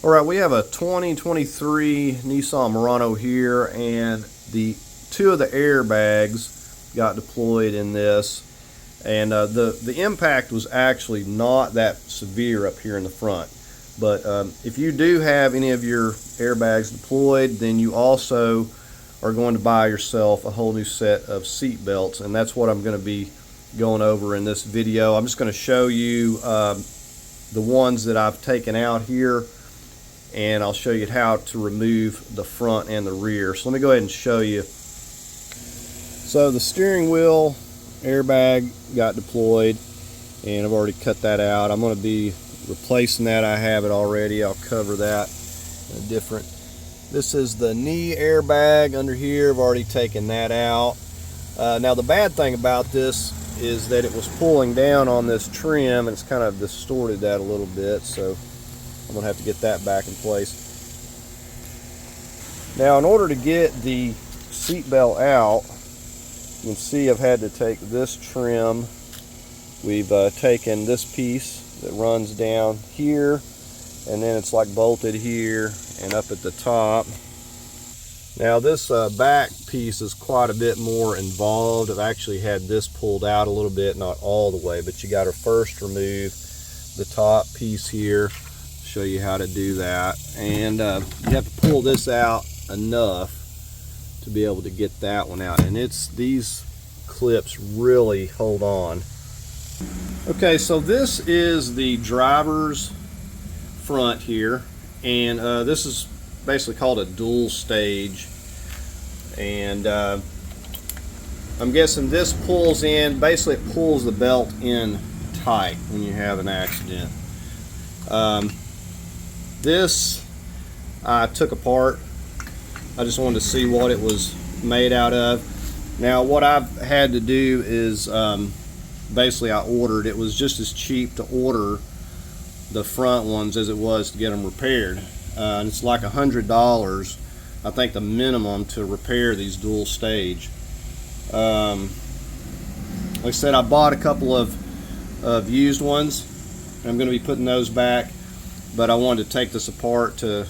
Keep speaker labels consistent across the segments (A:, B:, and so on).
A: Alright, we have a 2023 Nissan Murano here, and two of the airbags got deployed in this, and the impact was actually not that severe up here in the front. But if you do have any of your airbags deployed, then you also are going to buy yourself a whole new set of seat belts, and that's what I'm going to be going over in this video. I'm just going to show you the ones that I've taken out here, and I'll show you how to remove the front and the rear. So let me go ahead and show you. So the steering wheel airbag got deployed, and I've already cut that out. I'm going to be replacing that. I have it already. I'll cover that different. This is the knee airbag under here. I've already taken that out. Now the bad thing about this is that it was pulling down on this trim, and it's kind of distorted that a little bit, so I'm going to have to get that back in place. Now, in order to get the seat belt out, you can see I've had to take this trim. We've taken this piece that runs down here, and then it's like bolted here and up at the top. Now this back piece is quite a bit more involved. I've actually had this pulled out a little bit, not all the way, but you got to first remove the top piece here. Show you how to do that, and you have to pull this out enough to be able to get that one out, and these clips really hold on. Okay, so this is the driver's front here, and this is basically called a dual stage, and I'm guessing this pulls in, basically it pulls the belt in tight when you have an accident. This I took apart. I just wanted to see what it was made out of. Now what I've had to do is basically I ordered, it was just as cheap to order the front ones as it was to get them repaired. And it's like $100, I think, the minimum to repair these dual stage. Like I said, I bought a couple of used ones. I'm going to be putting those back, but I wanted to take this apart to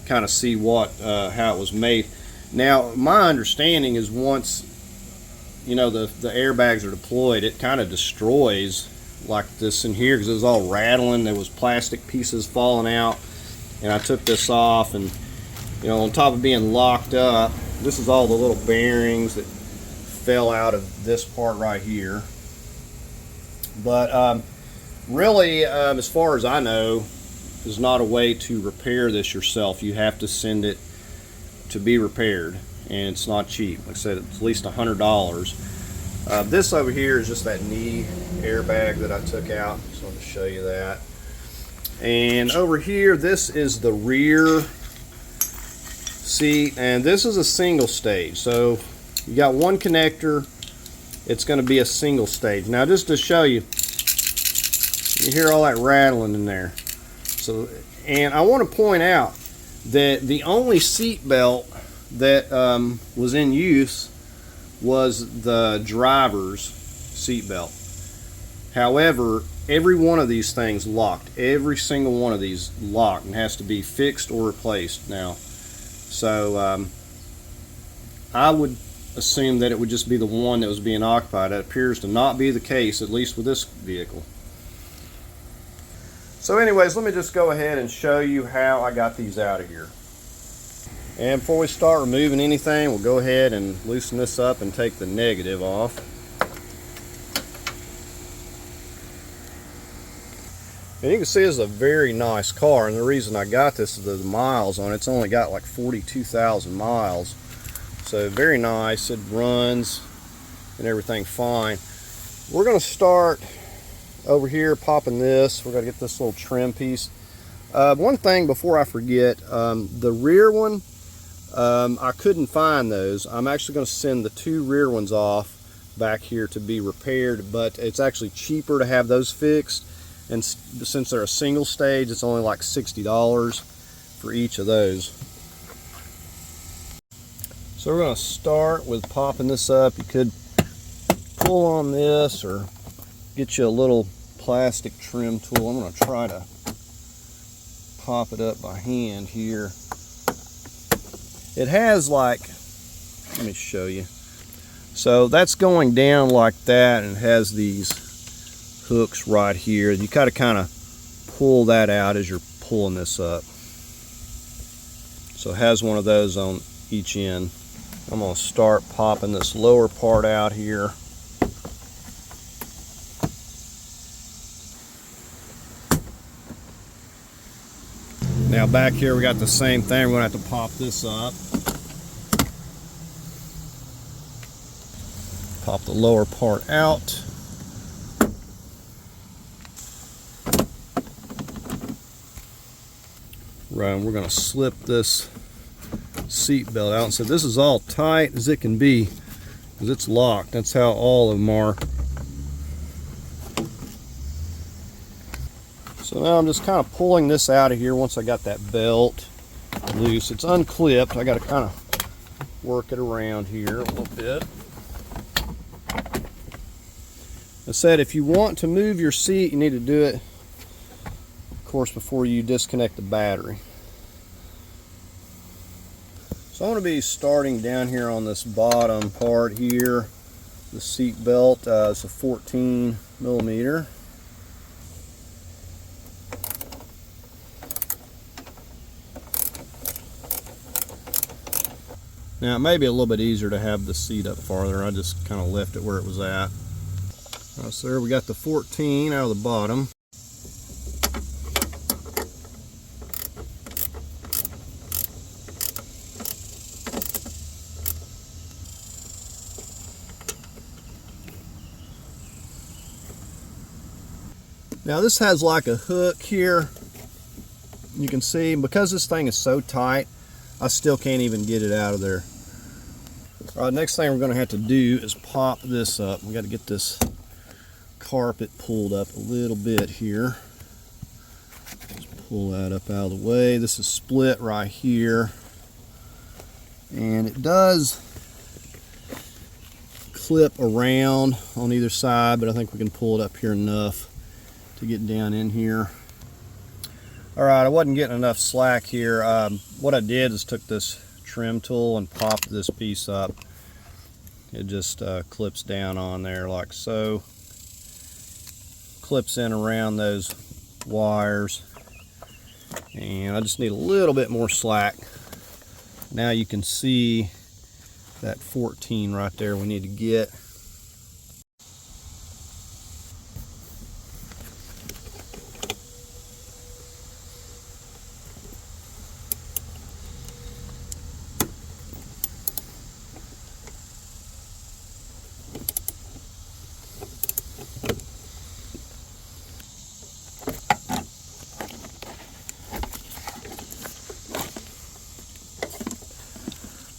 A: kind of see how it was made. Now my understanding is once the airbags are deployed, it kind of destroys like this in here, because it was all rattling. There was plastic pieces falling out, and I took this off, and on top of being locked up, this is all the little bearings that fell out of this part right here. But really, as far as I know, there's not a way to repair this yourself. You have to send it to be repaired, and it's not cheap. Like I said, it's at least $100. This over here is just that knee airbag that I took out. Just wanted to show you that. And over here, this is the rear seat, and this is a single stage. So you got one connector. It's going to be a single stage. Now, just to show you, you hear all that rattling in there. So, and I want to point out that the only seat belt that was in use was the driver's seat belt. However, every one of these things locked. Every single one of these locked and has to be fixed or replaced now. So I would assume that it would just be the one that was being occupied. That appears to not be the case, at least with this vehicle. So anyways, let me just go ahead and show you how I got these out of here. And before we start removing anything, we'll go ahead and loosen this up and take the negative off. And you can see this is a very nice car, and the reason I got this is the miles on it. It's only got like 42,000 miles. So very nice. It runs and everything fine. We're going to start over here popping this. We're going to get this little trim piece. One thing before I forget, the rear one, I couldn't find those. I'm actually going to send the two rear ones off back here to be repaired, but it's actually cheaper to have those fixed, and since they're a single stage, it's only like $60 for each of those. So we're going to start with popping this up. You could pull on this or get you a little plastic trim tool. I'm going to try to pop it up by hand here. It has like, let me show you. So that's going down like that, and it has these hooks right here. You gotta kind of pull that out as you're pulling this up. So it has one of those on each end. I'm gonna start popping this lower part out here. Now back here we got the same thing. We're gonna have to pop this up. Pop the lower part out. Right, and we're gonna slip this seat belt out. And so this is all tight as it can be because it's locked. That's how all of them are. So now I'm just kind of pulling this out of here once I got that belt loose. It's unclipped. I got to kind of work it around here a little bit. I said if you want to move your seat, you need to do it, of course, before you disconnect the battery. So I'm going to be starting down here on this bottom part here. The seat belt is a 14 millimeter. Now it may be a little bit easier to have the seat up farther. I just kind of left it where it was at. So there we got the 14 out of the bottom. Now this has like a hook here. You can see because this thing is so tight, I still can't even get it out of there. All right, next thing we're going to have to do is pop this up. We got to get this carpet pulled up a little bit here. Just pull that up out of the way. This is split right here, and it does clip around on either side, but I think we can pull it up here enough to get down in here. All right, I wasn't getting enough slack here. What I did is took this trim tool and popped this piece up. It just clips down on there like so. Clips in around those wires. And I just need a little bit more slack. Now you can see that 14 right there we need to get.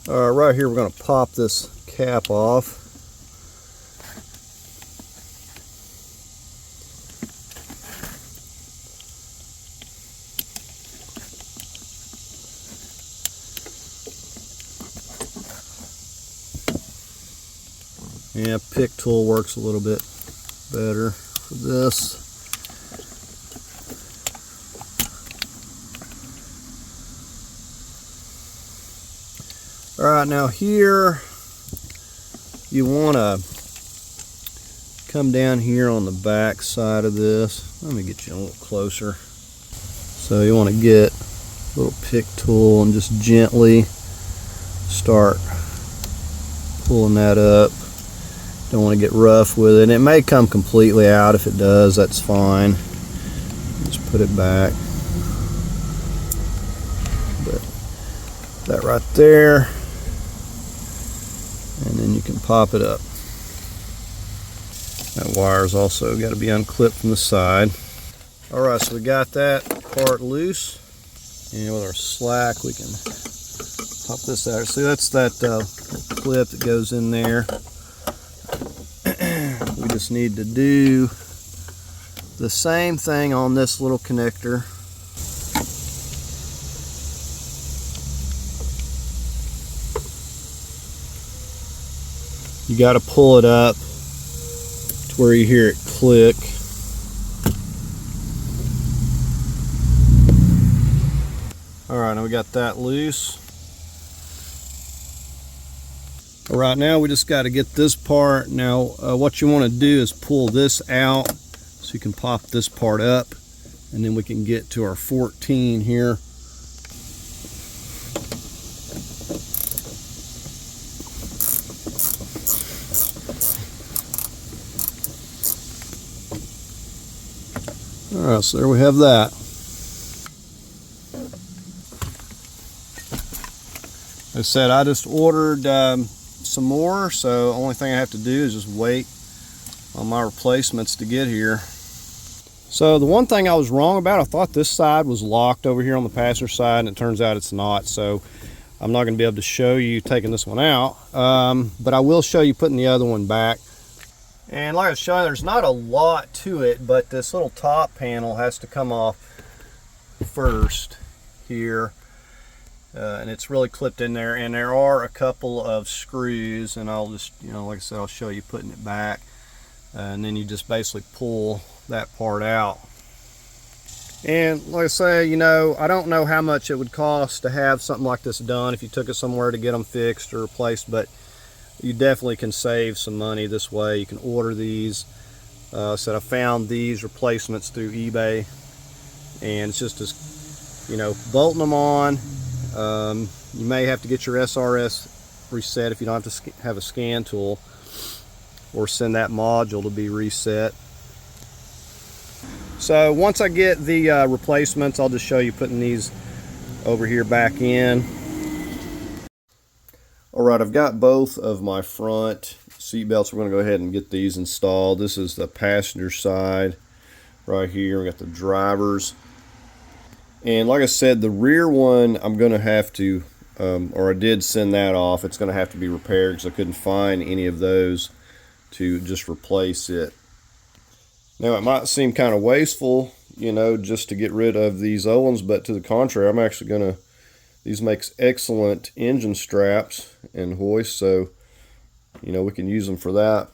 A: Right here we're going to pop this cap off. Yeah, pick tool works a little bit better for this. All right, now here you want to come down here on the back side of this. Let me get you a little closer. So you want to get a little pick tool and just gently start pulling that up. Don't want to get rough with it. And it may come completely out. If it does, that's fine. Just put it back. But that right there. And then you can pop it up. That wire's also got to be unclipped from the side. Alright, so we got that part loose. And with our slack we can pop this out. See, that's that clip that goes in there. We just need to do the same thing on this little connector. You got to pull it up to where you hear it click. All right, now we got that loose. All right, now we just got to get this part. Now, what you want to do is pull this out so you can pop this part up, and then we can get to our 14 here. All right, so there we have that. Like I said, I just ordered some more, so the only thing I have to do is just wait on my replacements to get here. So the one thing I was wrong about, I thought this side was locked over here on the passenger side, and it turns out it's not. So I'm not going to be able to show you taking this one out, but I will show you putting the other one back. And like I was showing, there's not a lot to it, but this little top panel has to come off first here. And it's really clipped in there, and there are a couple of screws, and I'll just, like I said, I'll show you putting it back, and then you just basically pull that part out. And like I say, I don't know how much it would cost to have something like this done if you took it somewhere to get them fixed or replaced, but you definitely can save some money this way. You can order these. So I found these replacements through eBay, and it's just bolting them on. You may have to get your SRS reset if you don't have to have a scan tool, or send that module to be reset. So once I get the replacements, I'll just show you putting these over here back in. Alright, I've got both of my front seat belts. We're going to go ahead and get these installed. This is the passenger side right here. We got the driver's. And like I said, the rear one, I'm going to have to, or I did send that off. It's going to have to be repaired because I couldn't find any of those to just replace it. Now, it might seem kind of wasteful, just to get rid of these old ones, but to the contrary, I'm actually going to, these makes excellent engine straps and hoists, so, we can use them for that.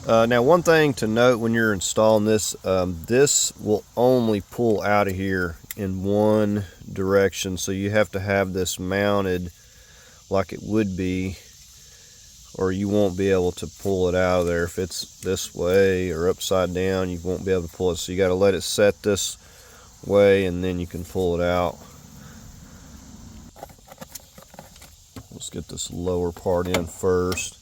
A: Now, one thing to note when you're installing this, this will only pull out of here in one direction, so you have to have this mounted like it would be, or you won't be able to pull it out of there. If it's this way or upside down, you won't be able to pull it, so you got to let it set this way and then you can pull it out. Let's get this lower part in first.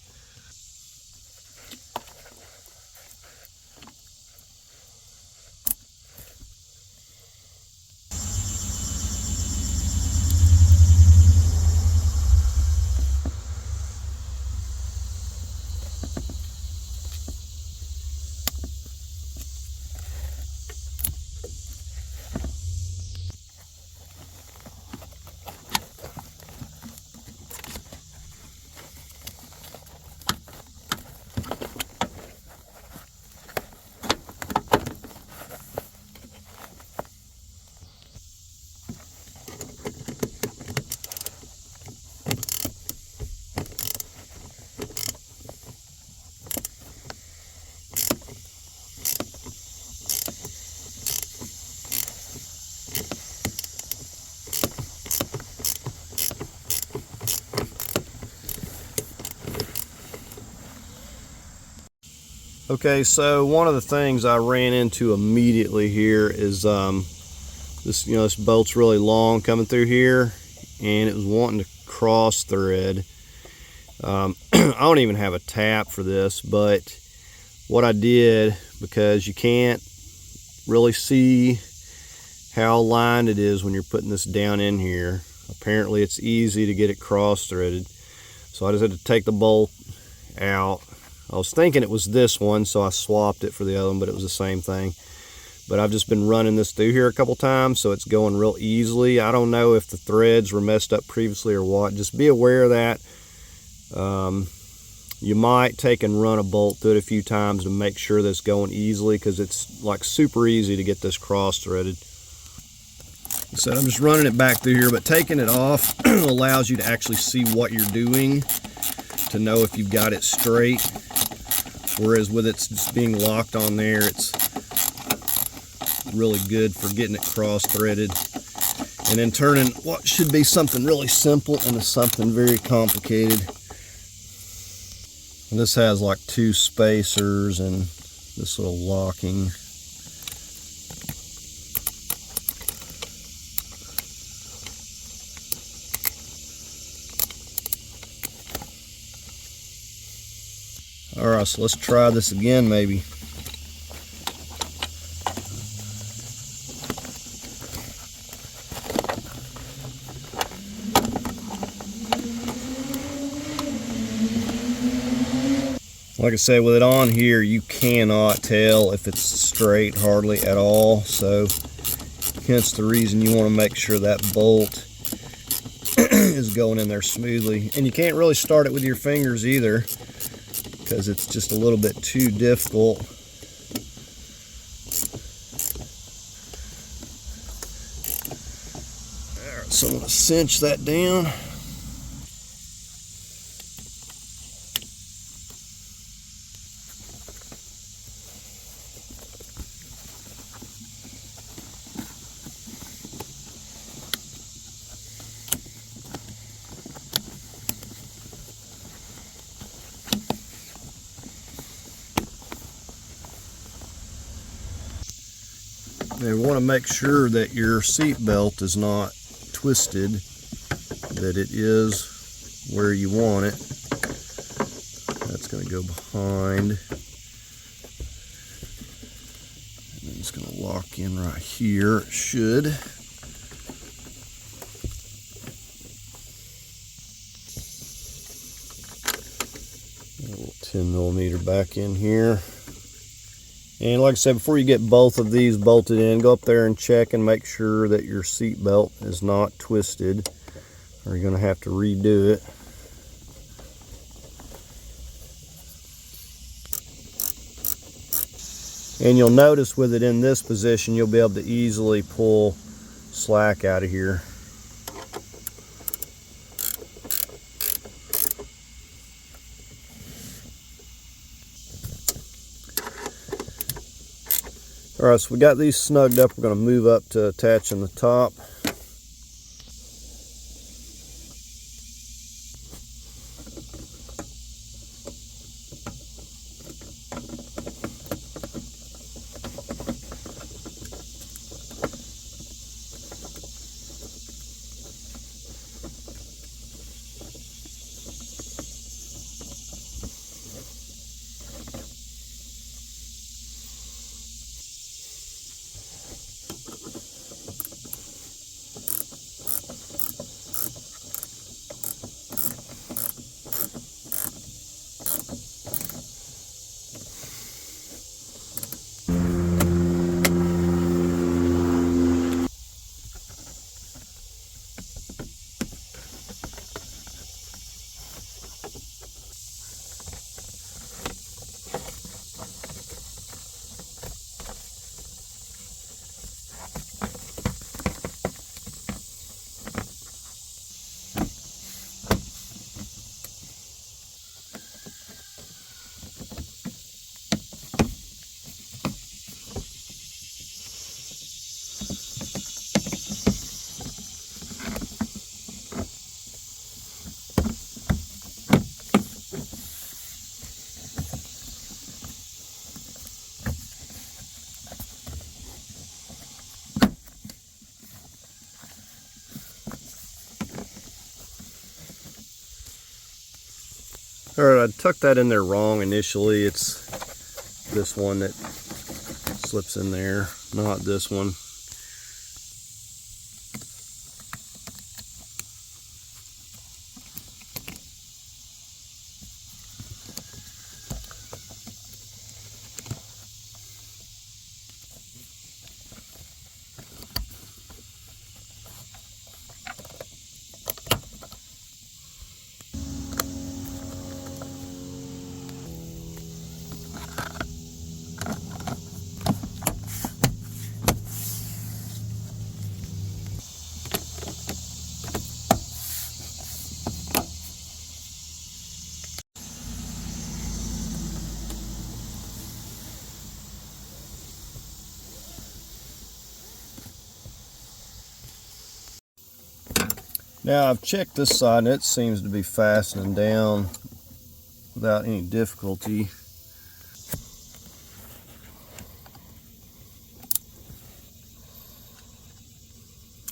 A: Okay, so one of the things I ran into immediately here is this, this bolt's really long coming through here, and it was wanting to cross thread. I don't even have a tap for this, but what I did, because you can't really see how lined it is when you're putting this down in here, apparently it's easy to get it cross threaded, so I just had to take the bolt out. I was thinking it was this one, so I swapped it for the other one, but it was the same thing. But I've just been running this through here a couple times, so it's going real easily. I don't know if the threads were messed up previously or what. Just be aware of that. You might take and run a bolt through it a few times to make sure that it's going easily, because it's like super easy to get this cross threaded. So I'm just running it back through here, but taking it off allows you to actually see what you're doing, to know if you've got it straight. Whereas with it just being locked on there, it's really good for getting it cross threaded. and then turning what should be something really simple into something very complicated. And this has like 2 spacers and this little locking. All right, so let's try this again maybe. Like I say, with it on here, you cannot tell if it's straight hardly at all. So hence the reason you want to make sure that bolt is going in there smoothly. And you can't really start it with your fingers either, because it's just a little bit too difficult. All right, so I'm going to cinch that down. You want to make sure that your seat belt is not twisted, that it is where you want it. That's going to go behind. And then it's going to lock in right here. It should. A little 10mm back in here. And like I said, before you get both of these bolted in, go up there and check and make sure that your seat belt is not twisted, or you're going to have to redo it. And you'll notice with it in this position, you'll be able to easily pull slack out of here. All right, so we got these snugged up. We're going to move up to attaching the top. All right, I tucked that in there wrong initially. It's this one that slips in there, not this one. Now I've checked this side and it seems to be fastening down without any difficulty.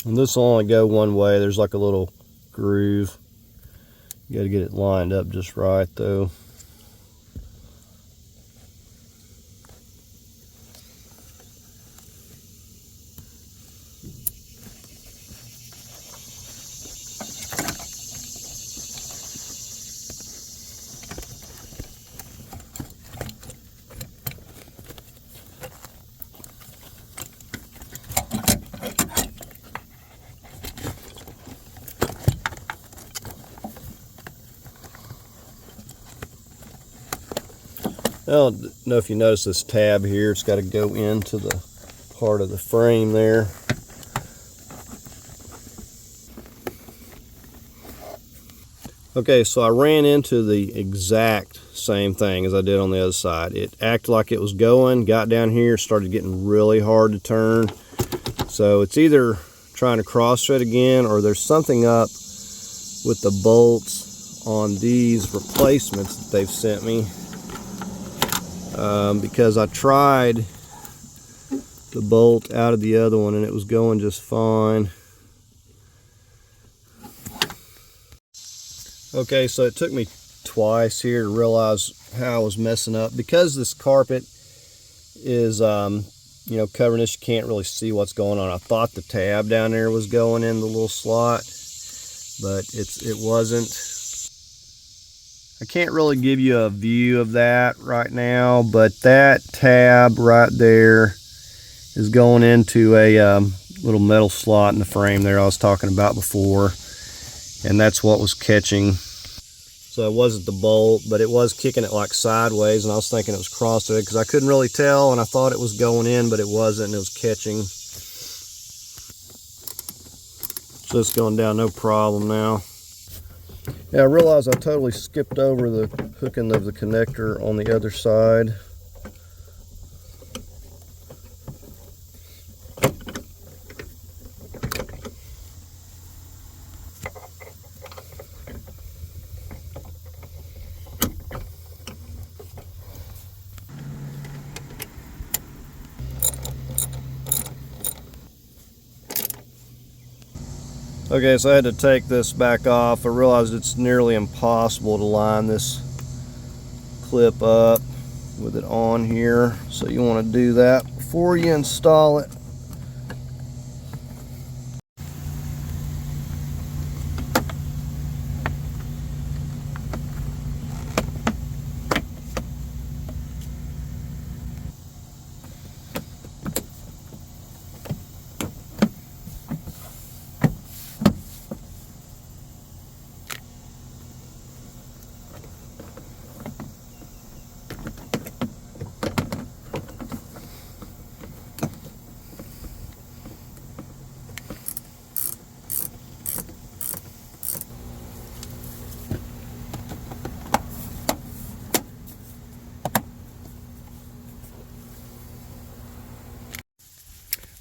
A: And this will only go one way. There's like a little groove. You got to get it lined up just right though. I don't know if you notice this tab here, it's got to go into the part of the frame there. Okay, so I ran into the exact same thing as I did on the other side. It acted like it was going, got down here, started getting really hard to turn. So it's either trying to cross thread again or there's something up with the bolts on these replacements that they've sent me. Because I tried the bolt out of the other one and it was going just fine. Okay, so it took me twice here to realize how I was messing up. Because this carpet is you know, covering this, you can't really see what's going on. I thought the tab down there was going in the little slot, but it wasn't. I can't really give you a view of that right now, but that tab right there is going into a little metal slot in the frame there I was talking about before, and that's what was catching. So it wasn't the bolt, but it was kicking it like sideways, and I was thinking it was crossthread because I couldn't really tell, and I thought it was going in, but it wasn't, and it was catching. So it's going down no problem now. Yeah, I realized I totally skipped over the hooking of the connector on the other side. Okay, so I had to take this back off. I realized it's nearly impossible to line this clip up with it on here. So you want to do that before you install it.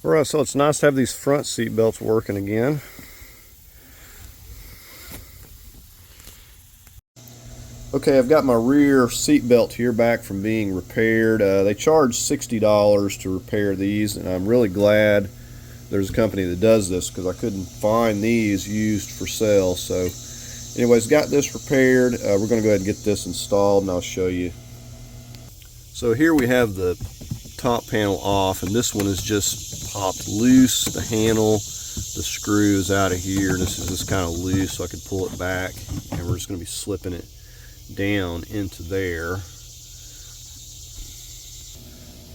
A: Alright, so it's nice to have these front seat belts working again. Okay, I've got my rear seat belt here back from being repaired. They charge $60 to repair these, and I'm really glad there's a company that does this because I couldn't find these used for sale. So anyways, got this repaired. We're going to go ahead and get this installed, and I'll show you. So here we have the top panel off, and this one is just popped loose. The handle, the screw is out of here, and this is just kind of loose, so I could pull it back, and we're just going to be slipping it down into there.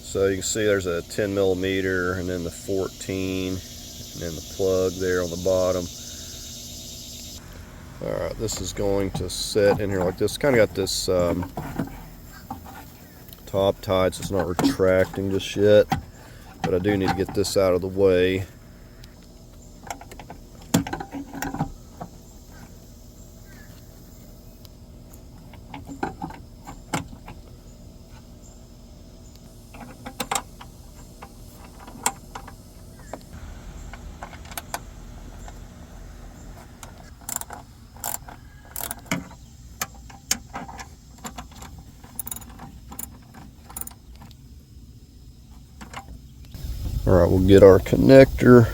A: So you can see there's a 10 millimeter and then the 14 and then the plug there on the bottom. Alright, this is going to sit in here like this. Kind of got this top tied, so it's not retracting just yet, but I do need to get this out of the way. All right, we'll get our connector.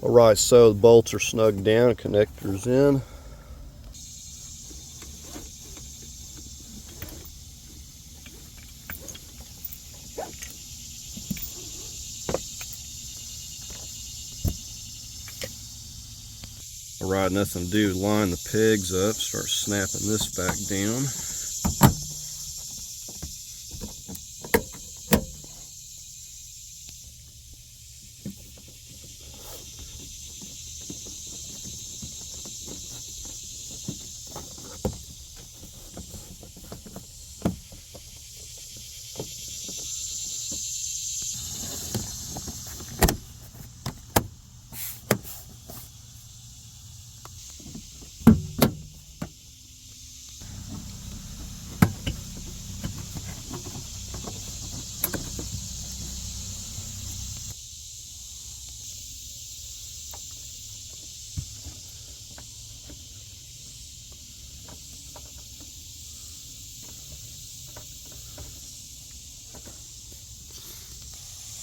A: All right, so the bolts are snugged down, connector's in. All right, nothing to do, line the pegs up, start snapping this back down.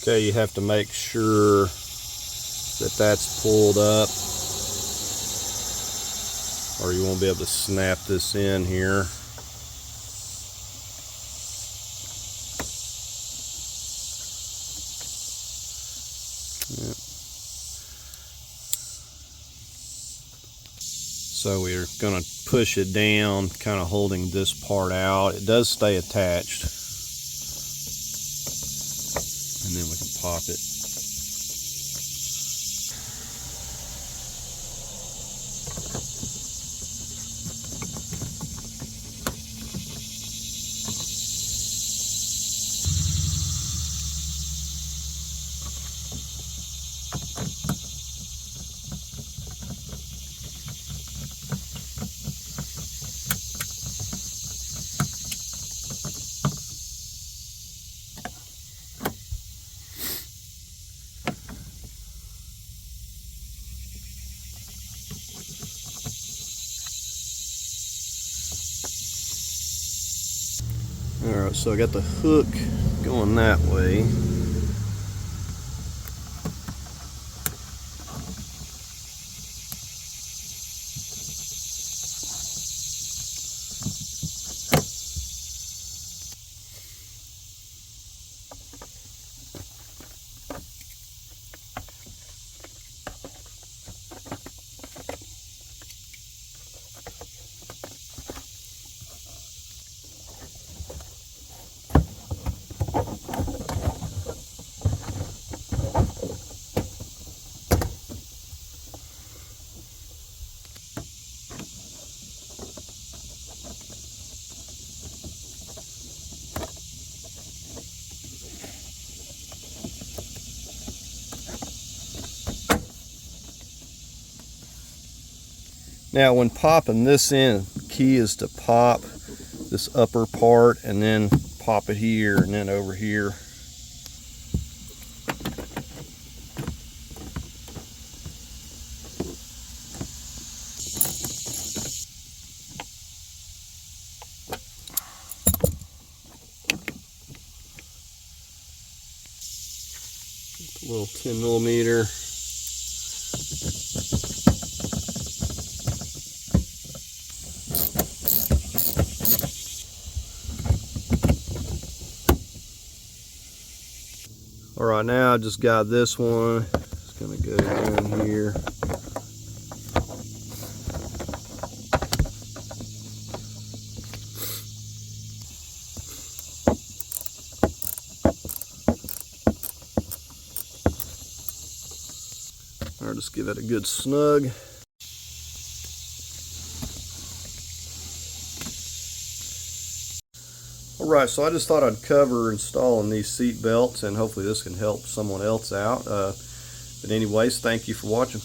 A: Okay, you have to make sure that that's pulled up, or you won't be able to snap this in here. Yep. So we're going to push it down, kind of holding this part out. It does stay attached. And then we can pop it. Alright, so I got the hook going that way. Now when popping this in, key is to pop this upper part and then pop it here and then over here. A little 10mm. All right, now I just got this one. It's gonna go in here. All right, just give it a good snug. Alright, so I just thought I'd cover installing these seat belts, and hopefully this can help someone else out. But anyways, thank you for watching.